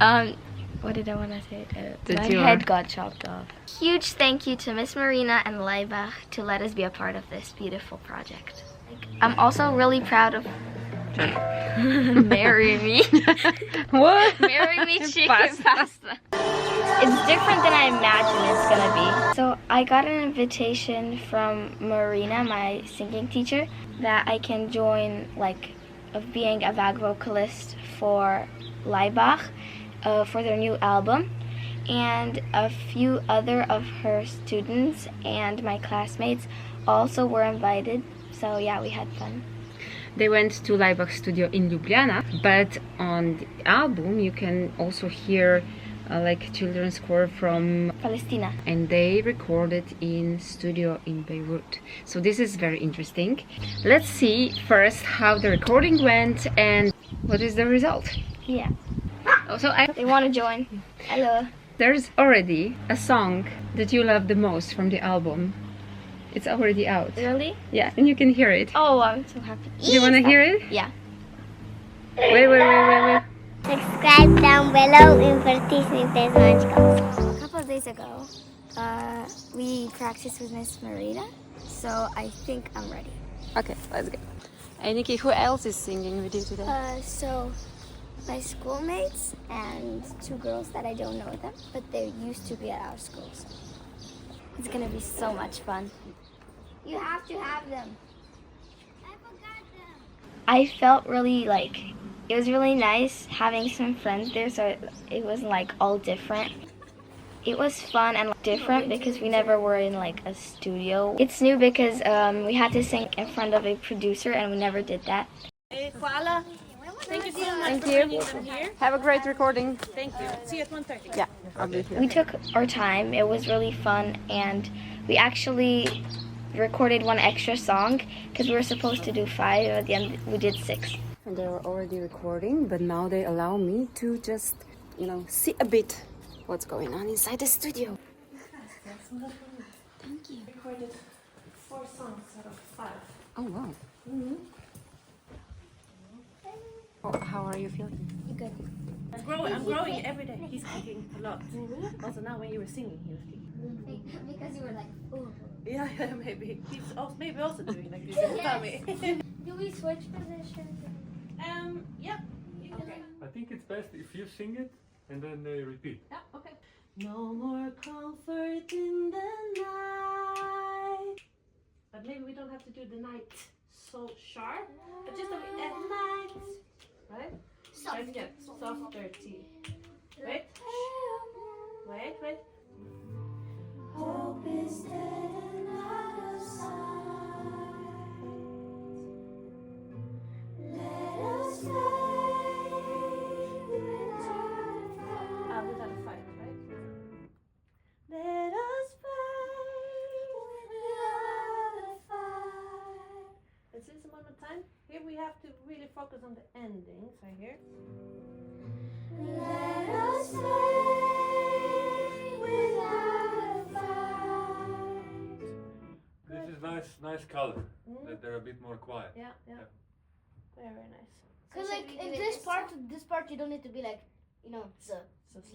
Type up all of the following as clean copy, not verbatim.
What did I want to say? My you head got chopped off. Huge thank you to Miss Marina and Laibach to let us be a part of this beautiful project. I'm also really proud of marry me. What? Marry me chicken pasta. It's different than I imagined it's gonna be. So I got an invitation from Marina, my singing teacher, that I can join of being a back vocalist for Laibach for their new album. And a few other of her students and my classmates also were invited. So yeah, we had fun. They went to Laibach studio in Ljubljana, but on the album you can also hear children's choir from Palestina. And they recorded in studio in Beirut. So this is very interesting. Let's see first how the recording went and what is the result. Yeah. Also, They want to join. Hello. There's already a song that you love the most from the album. It's already out. Really? Yeah, and you can hear it. Oh, I'm so happy. Do you want to hear it? Yeah. Wait. Subscribe down below and participate magical. A couple of days ago, we practiced with Miss Marina, so I think I'm ready. Okay, let's go. Hey Niki, who else is singing with you today? So my schoolmates and two girls that I don't know them, but they used to be at our schools. It's gonna be so much fun. You have to have them. I forgot them. I felt really it was really nice having some friends there, so it wasn't all different. It was fun and different because we never were in a studio. It's new because we had to sing in front of a producer and we never did that. Thank you so much. Thank for you. bringing them here. Have a great recording. Thank you. See you at 1:30. Yeah, I'll be here. We took our time. It was really fun, and we actually recorded one extra song because we were supposed to do 5. At the end, we did 6. And they were already recording, but now they allow me to just, see a bit what's going on inside the studio. Thank you. Recorded 4 songs out of 5. Oh, wow. Oh, how are you feeling? Good. I'm growing every day. He's kicking a lot. Also now when you were singing, he was kicking. Because you were ooh. Yeah, maybe. He's also doing like this in tummy. Do we switch positions? Yeah. You can. I think it's best if you sing it and then they repeat. Yeah, okay. No more comfort in the night. But maybe we don't have to do the night so sharp, but just at night. Right? Softer T. Wait. Wait. Hope is dead and out of sight. Let us fade Without a fight, right? Let us fade without a fight. Let's do this one more time. Here we have to really focus on the endings right here. Let us fade without a fight. This is nice color. That they're a bit more quiet. Yeah. Very nice. Because in this part you don't need to be the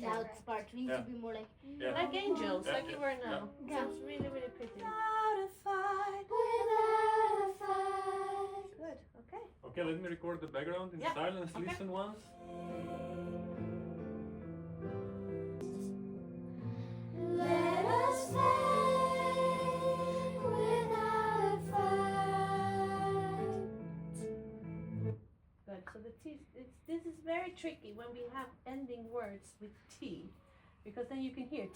loud part. We need to be more Yeah. Like angels, Yeah, like you were now. Yeah. So it's really, really pretty. Without a fight. Without a fight. Good, okay. Okay, let me record the background in Yeah, silence. okay. Listen once. Let us fade without a fight. Good. So the T, this is very tricky when we have ending words with T, because then you can hear t,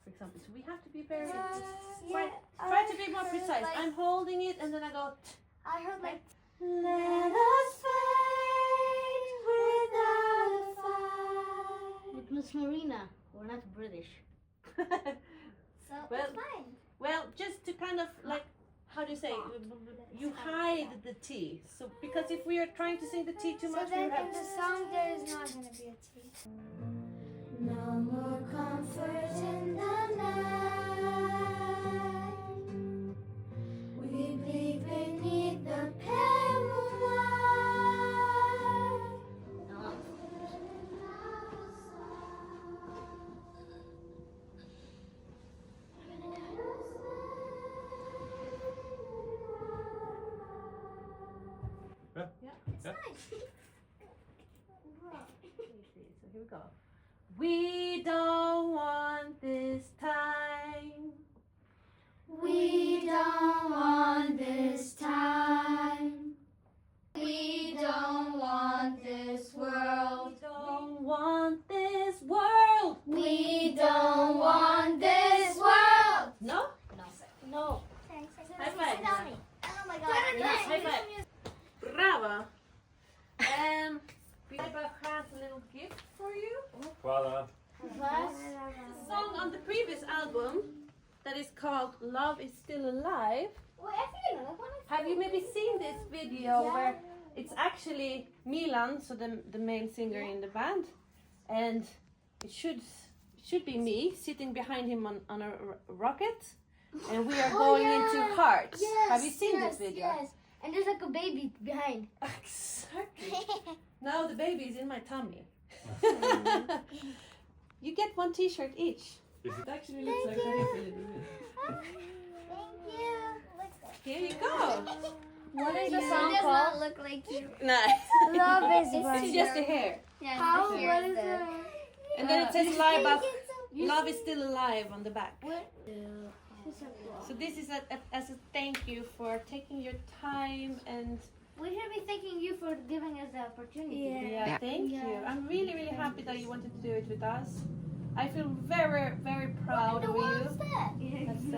for example. So we have to be very try to be more precise. I'm holding it and then I go t. I heard Let us fade without a fight. with Miss Marina. We're not British. So Well, it's fine. Well, just to kind of how do you say? You hide the T. So because if we are trying to sing the T too So much, then we have in the song there is not going to be a T. No more comfort in the night. We bleed beneath the pale moonlight. Yeah. So here we go. We don't want this time. We don't want this time. We don't want this world. We don't want this world. We don't want this world. No? No. High five. Oh my god. Yes, high five. Bravo. Laibach has a little gift for you. Voila. A song on the previous album that is called Love is Still Alive. Have you maybe seen this video where it's actually Milan, so the main singer in the band, and it should be me sitting behind him on a rocket, and we are going into hearts. Have you seen this video? Yes. And there's like a baby behind. Exactly. Now the baby is in my tummy. You get one t-shirt each. Is It actually looks like that. Thank you. Here you go. What is the It song does called? not look like you. Nice. Love is It's just a hair. Yeah, How? it's What is it? And then it says Laibach, Love is Still Alive on the back. So this is as a thank you for taking your time and We should be thanking you for giving us the opportunity. yeah, thank you. I'm really, really happy that you wanted to do it with us. I feel very, very proud of you. That's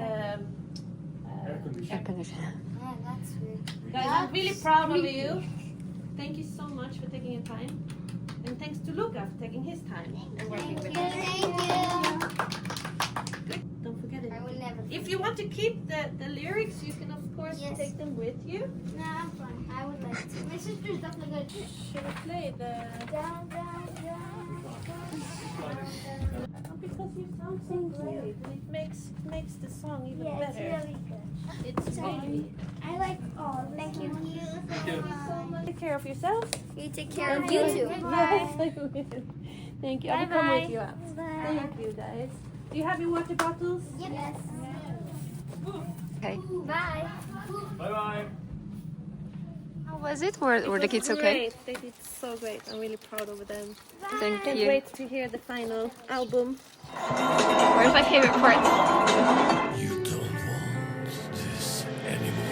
air conditioning. Oh, that's weird. guys, I'm really proud of you. Thank you so much for taking your time. And thanks to Luca for taking his time and working with us. Thank you. Don't forget it. I will never. If you want to keep the lyrics, you can of course Yes. take them with you. No, I'm fine. I would like to. My sister's definitely going to. Should I play the... Down, down, down. Because you sound so great, and it makes the song even Yeah, it's better. really good. It's baby. I like all. Thank you. Thank you. Take care of yourself. You take care of Thank you you. too. Yes, I will. Thank you. I will come Bye-bye. with you out. Bye. Thank you, guys. Do you have your water bottles? Yes. Okay. Bye. Bye bye. How was it? Were the kids okay? Great. They did so great. I'm really proud of them. Thank Can't you. wait to hear the final album. Where's my favorite part? You don't want this anymore.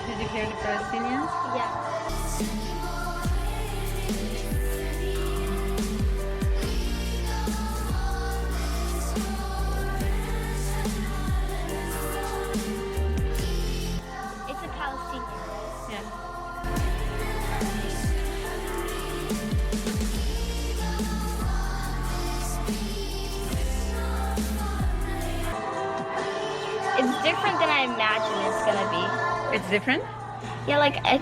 Did you hear the Palestinians? Yeah. It's a Palestinian. Yeah. It's different than I imagined it's gonna be. It's different? Yeah, like I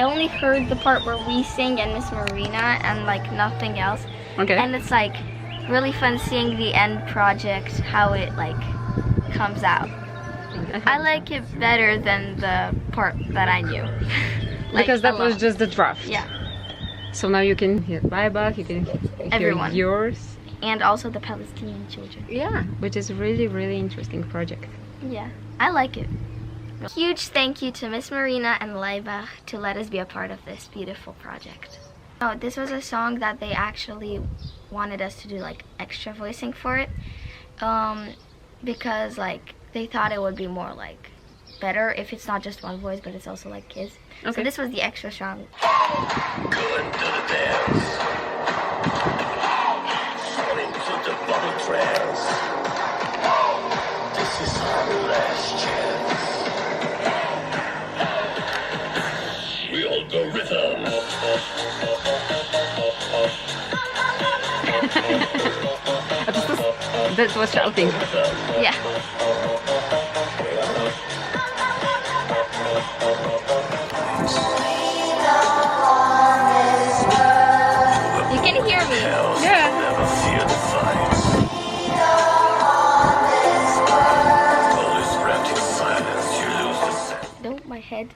only heard the part where we sing and Miss Marina and like nothing else. Okay. And it's like really fun seeing the end project, how it like comes out. I like it better than the part that I knew. Like, because that was alone. just the draft. Yeah. So now you can hear Laibach, you can hear Everyone. yours. And also the Palestinian children. Yeah, which is really, really interesting project. Yeah, I like it. Huge thank you to Miss Marina and Laibach to let us be a part of this beautiful project. Oh, this was a song that they actually wanted us to do like extra voicing for it, because like they thought it would be more like better if it's not just one voice but it's also like his. Okay. So this was the extra song. Going to the dance. Falling to the bubble trance. This is our last chance. We all go rhythm. That was shouting. Yeah. You can hear me. Yeah. Never fear the fight. All is wrapped in silence. You lose the sense. Don't my head.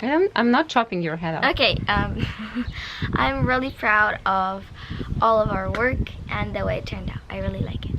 I'm not chopping your head off. Okay, I'm really proud of all of our work and the way it turned out. I really like it.